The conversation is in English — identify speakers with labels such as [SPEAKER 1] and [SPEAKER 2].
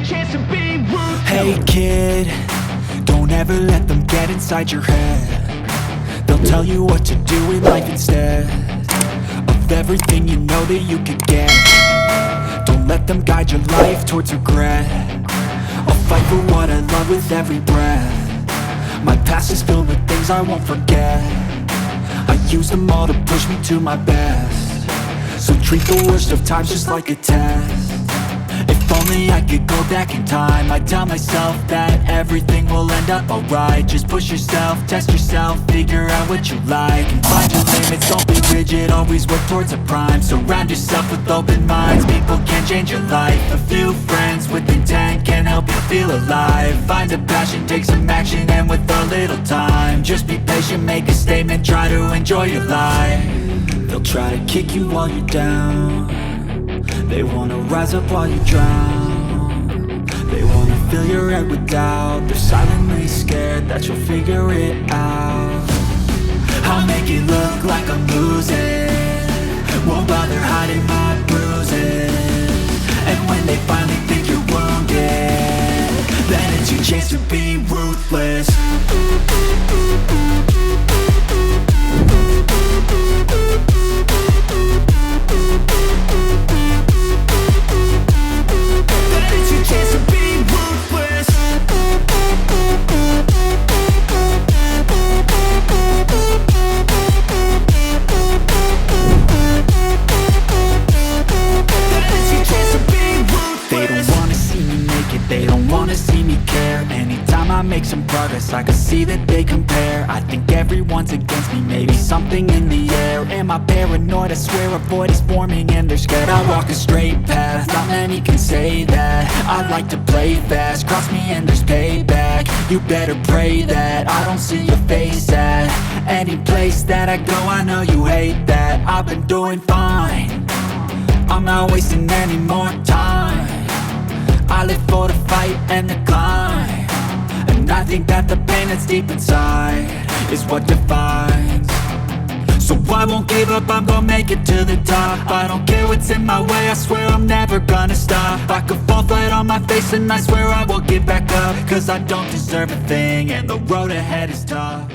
[SPEAKER 1] your chance to be ruthless.
[SPEAKER 2] Hey kid, don't ever let them get inside your head. They'll tell you what to do in life instead of everything you know that you could get. Don't let them guide your life towards regret. I'll fight for what I love with every breath. My past is filled with things I won't forget. I use them all to push me to my best. So treat the worst of times just like a test. If only I could go back in time, I'd tell myself that everything will end up alright. Just push yourself, test yourself, figure out what you like, and find your limits, don't be rigid, always work towards a prime. Surround yourself with open minds, people can change your life. A few friends with intent can help you feel alive. Find a passion, take some action, and with a little time, just be patient, make a statement, try to enjoy your life. They'll try to kick you while you're down. They wanna rise up while you drown. They wanna fill your head with doubt. They're silently scared that you'll figure it out. I'll make it look like I'm losing, won't bother hiding my bruises. And when they finally think you're wounded, then it's your chance to be ruthless. They don't wanna see me care. Anytime I make some progress, I can see that they compare. I think everyone's against me, maybe something in the air. Am I paranoid? I swear a void is forming and they're scared. I walk a straight path, not many can say that. I like to play fast, cross me and there's payback. You better pray that I don't see your face at any place that I go. I know you hate that. I've been doing fine, I'm not wasting any more time. I live for the fight and the climb, and I think that the pain that's deep inside is what defines. So I won't give up, I'm gonna make it to the top. I don't care what's in my way, I swear I'm never gonna stop. I could fall flat on my face and I swear I will get back up, cause I don't deserve a thing and the road ahead is tough.